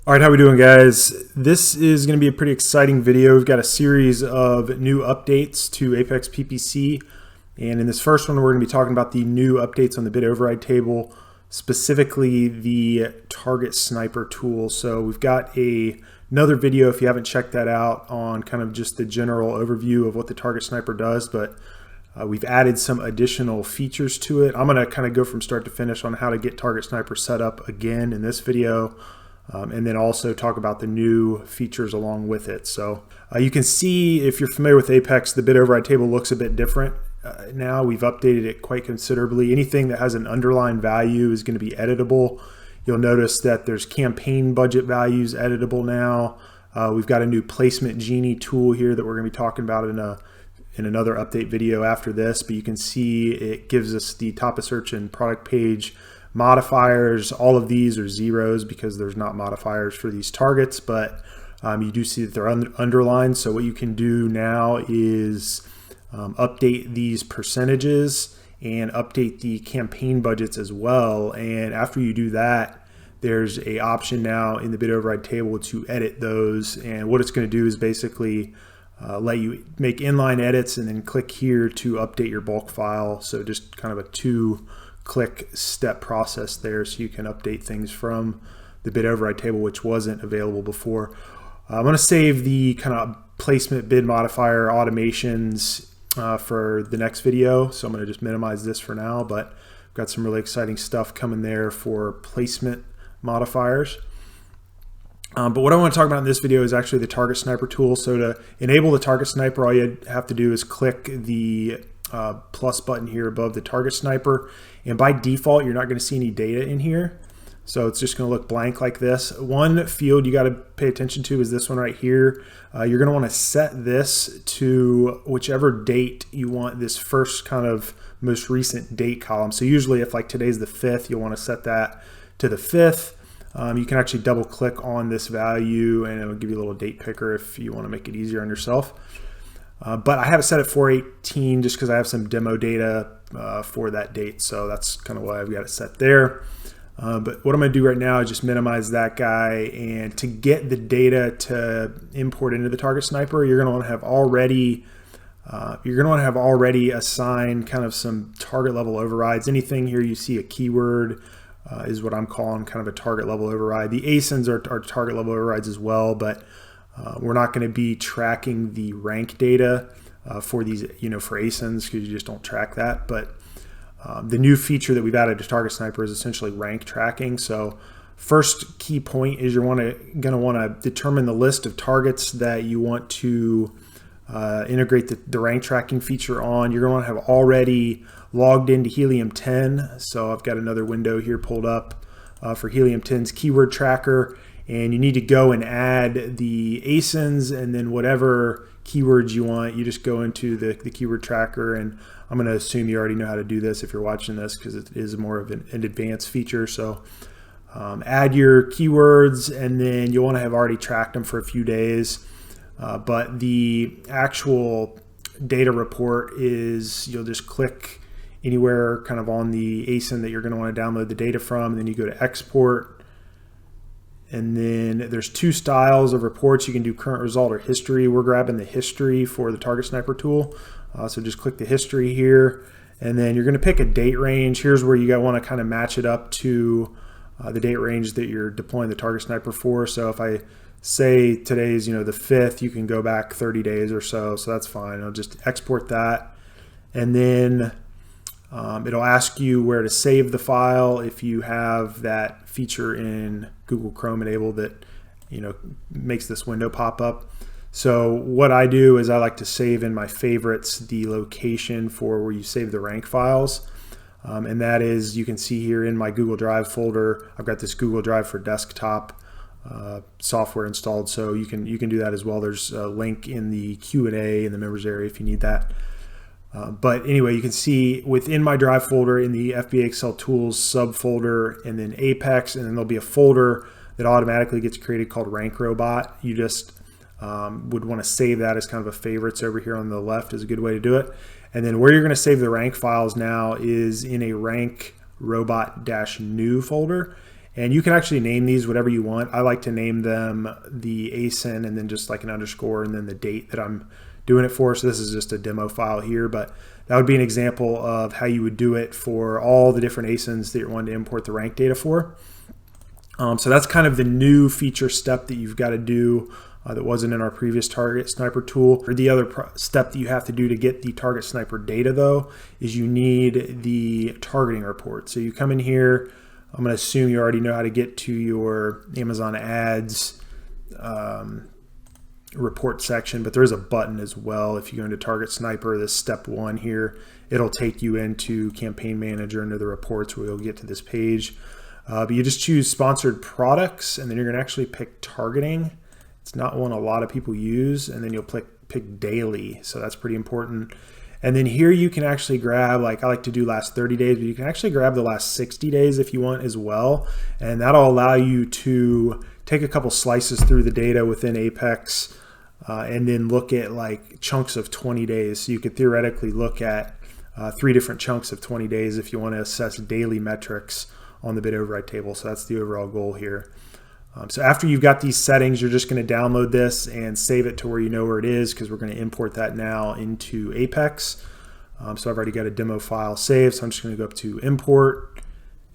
All right, how we doing, guys? This is going to be a pretty exciting video. We've got a series of new updates to Apex PPC, and in this first one, we're going to be talking about the new updates on the bid override table, specifically the target sniper tool. So we've got another video, if you haven't checked that out, on kind of just the general overview of what the target sniper does, but we've added some additional features to it. I'm going to kind of go from start to finish on how to get target sniper set up again in this video. And then also talk about the new features along with it. So you can see, if you're familiar with Apex, the bid override table looks a bit different now. We've updated it quite considerably. Anything that has an underlying value is going to be editable. You'll notice that there's campaign budget values editable now. We've got a new placement genie tool here that we're going to be talking about in another update video after this. But you can see it gives us the top of search and product page modifiers. All of these are zeros because there's not modifiers for these targets, but you do see that they're underlined. So what you can do now is update these percentages and update the campaign budgets as well. And after you do that, there's an option now in the bid override table to edit those. And what it's going to do is basically let you make inline edits and then click here to update your bulk file. So just kind of a two-click step process there, so you can update things from the bid override table, which wasn't available before. I'm going to save the kind of placement bid modifier automations for the next video, so I'm going to just minimize this for now, but I've got some really exciting stuff coming there for placement modifiers. But what I want to talk about in this video is actually the target sniper tool. So to enable the target sniper, all you have to do is click the plus button here above the target sniper, and by default you're not going to see any data in here, so it's just going to look blank like this. One field you got to pay attention to is this one right here. You're going to want to set this to whichever date you want, this first kind of most recent date column. So usually if like today's the 5th, you'll want to set that to the 5th. You can actually double click on this value and it will give you a little date picker if you want to make it easier on yourself. But I have it set at 4/18 just because I have some demo data for that date. So that's kind of why I've got it set there. But what I'm going to do right now is just minimize that guy. And to get the data to import into the target sniper, you're going to want to have already assigned kind of some target level overrides. Anything here you see a keyword is what I'm calling kind of a target level override. The ASINs are target level overrides as well, but we're not going to be tracking the rank data for these, for ASINs, because you just don't track that. But the new feature that we've added to Target Sniper is essentially rank tracking. So first key point is you're going to want to determine the list of targets that you want to integrate the rank tracking feature on. You're going to want to have already logged into Helium 10. So I've got another window here pulled up for Helium 10's keyword tracker. And you need to go and add the ASINs, and then whatever keywords you want, you just go into the keyword tracker. And I'm going to assume you already know how to do this if you're watching this, because it is more of an advanced feature. So add your keywords, and then you'll want to have already tracked them for a few days. But the actual data report is, you'll just click anywhere kind of on the ASIN that you're going to want to download the data from, and then you go to export. And then there's two styles of reports. You can do current result or history. We're grabbing the history for the target sniper tool. So just click the history here, and then you're going to pick a date range. Here's where you want to kind of match it up to the date range that you're deploying the target sniper for. So if I say today's the 5th, you can go back 30 days or so. So that's fine. I'll just export that, and then it'll ask you where to save the file if you have that feature in Google Chrome enabled that makes this window pop up. So what I do is I like to save in my favorites the location for where you save the rank files, and that is, you can see here in my Google Drive folder, I've got this Google Drive for desktop software installed, so you can do that as well. There's a link in the Q&A in the members area if you need that. But anyway, you can see within my Drive folder in the FBA Excel Tools subfolder, and then Apex, and then there'll be a folder that automatically gets created called Rank Robot. You just would want to save that as kind of a favorites over here on the left is a good way to do it. And then where you're going to save the rank files now is in a Rank Robot-new folder. And you can actually name these whatever you want. I like to name them the ASIN and then just like an underscore and then the date that I'm doing it for. So this is just a demo file here, but that would be an example of how you would do it for all the different ASINs that you're wanting to import the rank data for. So that's kind of the new feature step that you've got to do that wasn't in our previous Target Sniper tool. Or the other step that you have to do to get the Target Sniper data though is you need the targeting report. So you come in here, I'm going to assume you already know how to get to your Amazon ads report section, but there is a button as well. If you go into Target Sniper, this step 1 here, it'll take you into Campaign Manager into the reports where you'll get to this page. But you just choose sponsored products and then you're going to actually pick targeting. It's not one a lot of people use, and then you'll pick daily. So that's pretty important. And then here you can actually grab, like I like to do last 30 days, but you can actually grab the last 60 days if you want as well. And that'll allow you to take a couple slices through the data within Apex and then look at like chunks of 20 days. So you could theoretically look at 3 different chunks of 20 days if you want to assess daily metrics on the bid override table. So that's the overall goal here. So after you've got these settings, you're just going to download this and save it to where you know where it is, because we're going to import that now into Apex. So I've already got a demo file saved, so I'm just going to go up to import,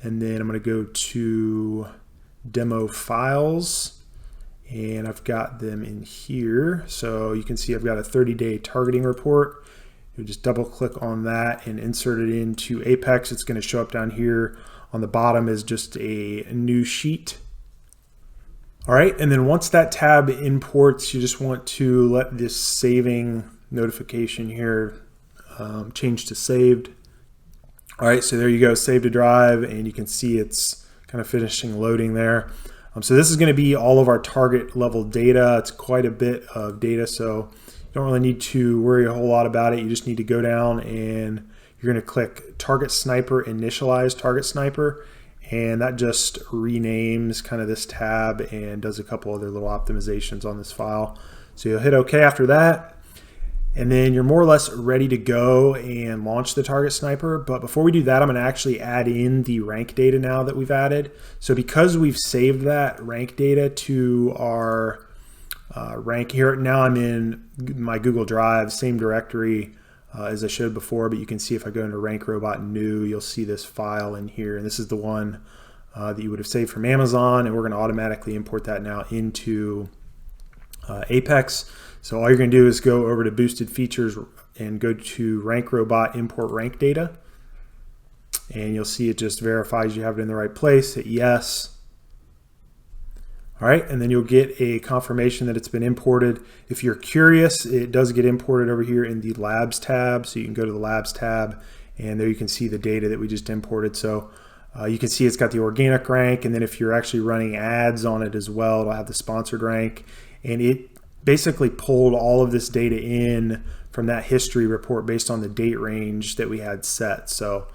and then I'm going to go to demo files, and I've got them in here. So you can see I've got a 30-day targeting report. You just double click on that and insert it into Apex. It's going to show up down here on the bottom as just a new sheet. All right, and then once that tab imports, you just want to let this saving notification here change to saved. All right, so there you go, save to drive, and you can see it's kind of finishing loading there. So this is going to be all of our target level data. It's quite a bit of data, so you don't really need to worry a whole lot about it. You just need to go down and you're going to click Target Sniper, Initialize Target Sniper, and that just renames kind of this tab and does a couple other little optimizations on this file. So you'll hit OK after that, and then you're more or less ready to go and launch the Target Sniper. But before we do that, I'm going to actually add in the rank data now that we've added. So because we've saved that rank data to our rank here, now I'm in my Google Drive, same directory as I showed before, but you can see if I go into Rank Robot New, you'll see this file in here, and this is the one that you would have saved from Amazon, and we're going to automatically import that now into Apex. So all you're going to do is go over to Boosted Features and go to Rank Robot, Import Rank Data, and you'll see it just verifies you have it in the right place. Hit yes. All right, and then you'll get a confirmation that it's been imported. If you're curious, it does get imported over here in the Labs tab. So you can go to the Labs tab, and there you can see the data that we just imported. So you can see it's got the organic rank, and then if you're actually running ads on it as well, it'll have the sponsored rank. And it basically pulled all of this data in from that history report based on the date range that we had set. So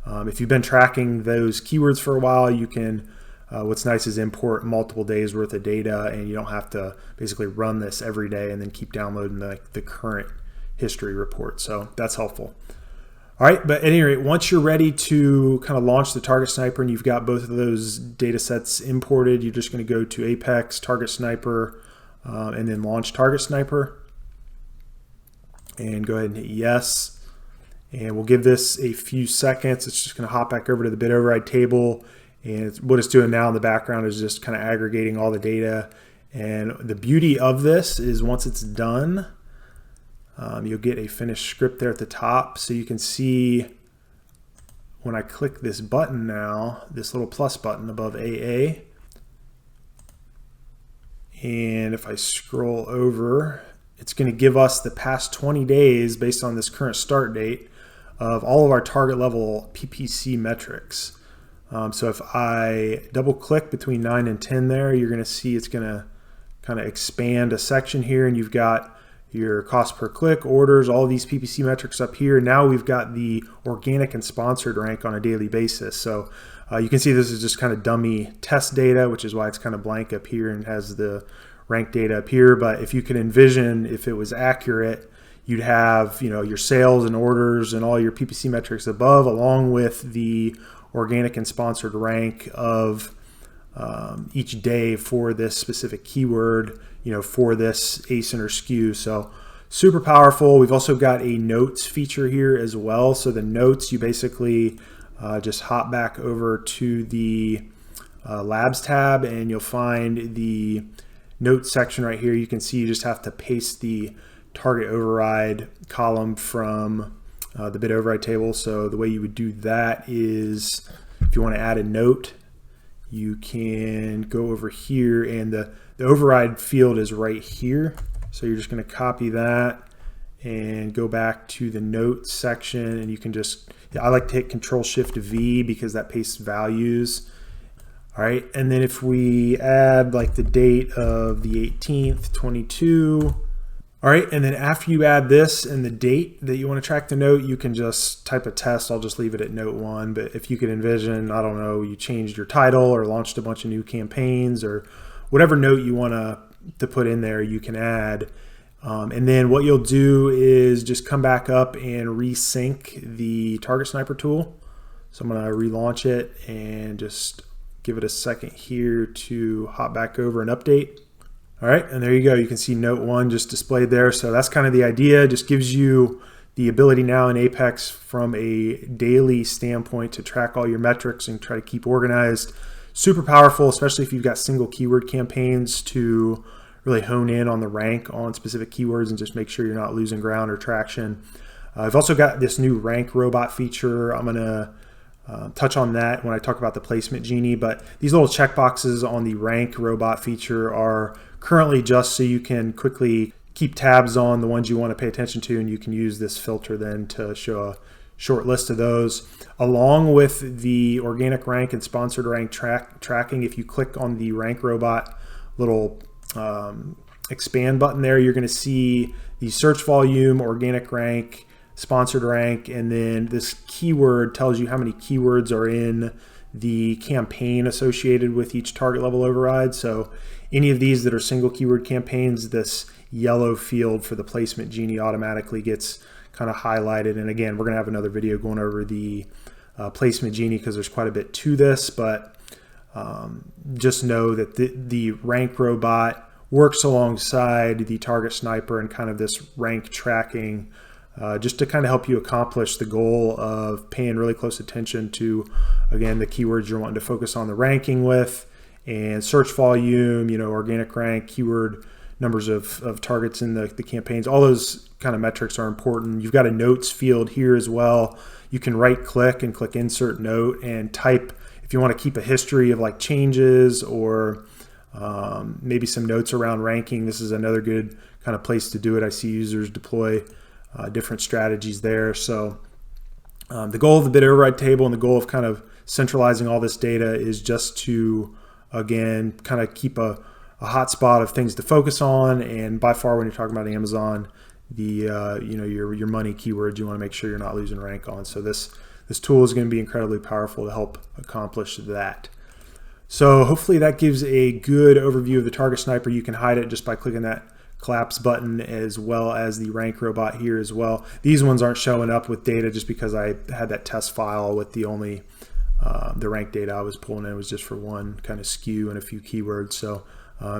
if you've been tracking those keywords for a while, you can what's nice is import multiple days worth of data, and you don't have to basically run this every day and then keep downloading the current history report. So that's helpful. All right, but at any rate, once you're ready to kind of launch the Target Sniper and you've got both of those data sets imported, you're just going to go to Apex, Target Sniper, and then launch Target Sniper. And go ahead and hit yes. And we'll give this a few seconds. It's just going to hop back over to the bid override table. And what it's doing now in the background is just kind of aggregating all the data. And the beauty of this is once it's done, you'll get a finished script there at the top. So you can see when I click this button now, this little plus button above AA, and if I scroll over, it's going to give us the past 20 days based on this current start date of all of our target level PPC metrics. So if I double click between 9 and 10 there, you're going to see it's going to kind of expand a section here, and you've got your cost per click, orders, all these PPC metrics up here. Now we've got the organic and sponsored rank on a daily basis. So you can see this is just kind of dummy test data, which is why it's kind of blank up here and has the rank data up here. But if you could envision, if it was accurate, you'd have, you know, your sales and orders and all your PPC metrics above, along with the organic and sponsored rank of each day for this specific keyword, for this ASIN or SKU. So super powerful. We've also got a notes feature here as well. So the notes, you basically just hop back over to the labs tab and you'll find the notes section right here. You can see you just have to paste the target override column from the bid override table. So the way you would do that is, if you want to add a note, you can go over here, and the override field is right here. So you're just going to copy that and go back to the notes section, and you can just, I like to hit Control-Shift-V because that pastes values. All right, and then if we add like the date of the 18th, 22. All right, and then after you add this and the date that you want to track the note, you can just type a test. I'll just leave it at note 1. But if you could envision, I don't know, you changed your title or launched a bunch of new campaigns or whatever note you want to put in there, you can add. And then what you'll do is just come back up and resync the Target Sniper tool. So I'm going to relaunch it and just give it a second here to hop back over and update. All right, and there you go. You can see note 1 just displayed there. So that's kind of the idea. It just gives you the ability now in Apex from a daily standpoint to track all your metrics and try to keep organized. Super powerful, especially if you've got single keyword campaigns, to really hone in on the rank on specific keywords and just make sure you're not losing ground or traction. I've also got this new rank robot feature. I'm going to touch on that when I talk about the placement genie, but these little checkboxes on the rank robot feature are currently just so you can quickly keep tabs on the ones you want to pay attention to, and you can use this filter then to show a short list of those. Along with the organic rank and sponsored rank tracking, if you click on the rank robot little expand button there, you're going to see the search volume, organic rank, sponsored rank, and then this keyword tells you how many keywords are in the campaign associated with each target level override. So any of these that are single keyword campaigns, this yellow field for the placement genie automatically gets kind of highlighted. And again, we're going to have another video going over the placement genie because there's quite a bit to this, but just know that the rank robot works alongside the target sniper and kind of this rank tracking just to kind of help you accomplish the goal of paying really close attention to, again, the keywords you're wanting to focus on the ranking with, and search volume, organic rank, keyword numbers of targets in the campaigns. All those kind of metrics are important. You've got a notes field here as well. You can right click and click insert note and type if you want to keep a history of like changes or maybe some notes around ranking. This is another good kind of place to do it. I see users deploy different strategies there. So the goal of the bid override table and the goal of kind of centralizing all this data is just to, again, kind of keep a hotspot of things to focus on. And by far, when you're talking about Amazon, the your money keywords, you want to make sure you're not losing rank on. So this tool is going to be incredibly powerful to help accomplish that. So hopefully that gives a good overview of the target sniper. You can hide it just by clicking that collapse button, as well as the rank robot here as well. These ones aren't showing up with data just because I had that test file with the only the rank data I was pulling in was just for one kind of SKU and a few keywords. So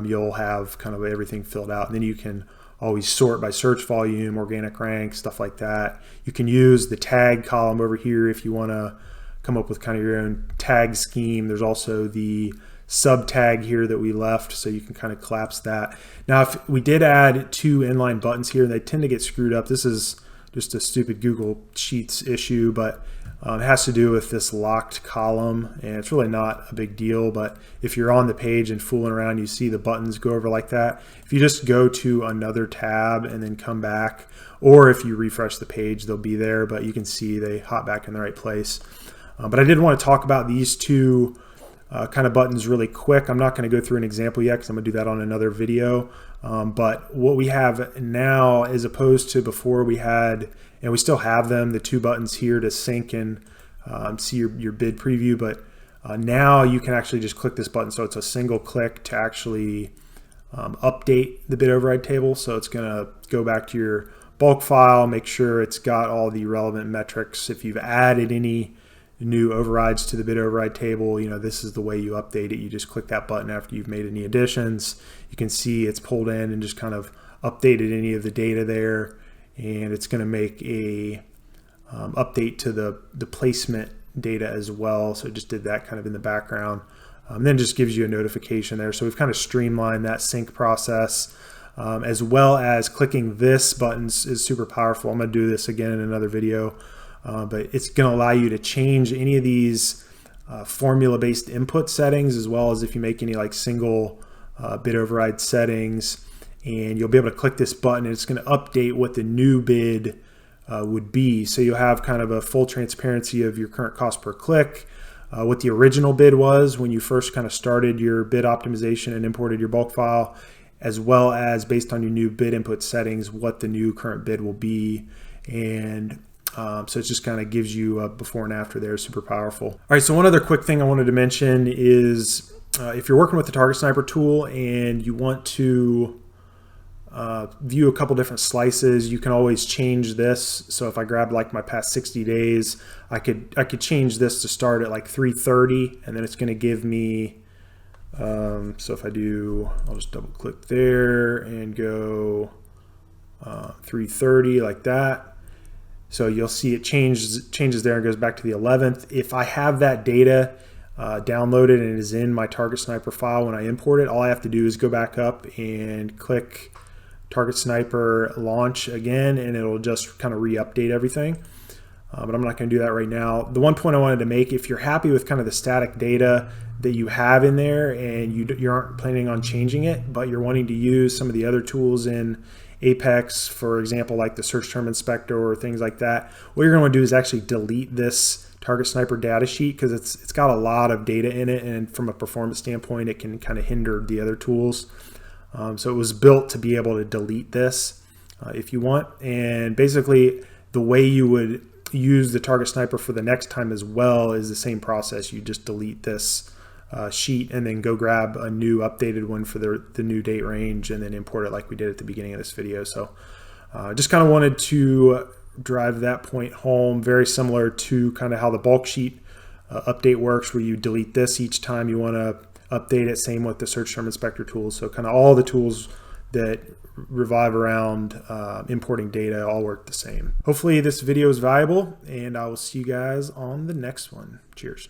you'll have kind of everything filled out, and then you can always sort by search volume, organic rank, stuff like that. You can use the tag column over here if you want to come up with kind of your own tag scheme. There's also the sub tag here that we left, so you can kind of collapse that. Now, if we did add 2 inline buttons here, they tend to get screwed up. This is just a stupid Google Sheets issue, but it has to do with this locked column, and it's really not a big deal. But if you're on the page and fooling around, you see the buttons go over like that. If you just go to another tab and then come back, or if you refresh the page, they'll be there, but you can see they hop back in the right place. But I did want to talk about these 2 kind of buttons really quick. I'm not going to go through an example yet because I'm going to do that on another video. But what we have now, as opposed to before, we had, and we still have them, the 2 buttons here to sync and see your bid preview. But now you can actually just click this button. So it's a single click to actually update the bid override table. So it's going to go back to your bulk file, make sure it's got all the relevant metrics. If you've added any new overrides to the bid override table, this is the way you update it. You just click that button after you've made any additions. You can see it's pulled in and just kind of updated any of the data there, and it's going to make a update to the placement data as well. So it just did that kind of in the background. Then just gives you a notification there. So we've kind of streamlined that sync process, as well as clicking this button is super powerful. I'm going to do this again in another video, but it's going to allow you to change any of these formula-based input settings, as well as if you make any like single bid override settings, and you'll be able to click this button and it's going to update what the new bid would be. So you'll have kind of a full transparency of your current cost per click, what the original bid was when you first kind of started your bid optimization and imported your bulk file, as well as based on your new bid input settings, what the new current bid will be. And so it just kind of gives you a before and after there. Super powerful. All right, so one other quick thing I wanted to mention is if you're working with the Target Sniper tool and you want to view a couple different slices, you can always change this. So if I grab like my past 60 days, I could change this to start at like 330, and then it's going to give me, so if I do, I'll just double click there and go 330 like that. So you'll see it changes there and goes back to the 11th. If I have that data downloaded and it is in my Target Sniper file when I import it, all I have to do is go back up and click Target Sniper launch again, and it'll just kind of re-update everything. But I'm not going to do that right now. The one point I wanted to make, if you're happy with kind of the static data that you have in there and you aren't planning on changing it, but you're wanting to use some of the other tools in Apex, for example, like the search term inspector or things like that, what you're going to do is actually delete this Target Sniper data sheet, because it's got a lot of data in it, and from a performance standpoint, it can kind of hinder the other tools. So it was built to be able to delete this if you want. And basically the way you would use the Target Sniper for the next time as well is the same process. You just delete this sheet and then go grab a new updated one for the new date range and then import it like we did at the beginning of this video. So just kind of wanted to drive that point home. Very similar to kind of how the bulk sheet update works, where you delete this each time you want to update it. Same with the search term inspector tools. So kind of all the tools that revolve around importing data all work the same. Hopefully this video is valuable, and I will see you guys on the next one. Cheers.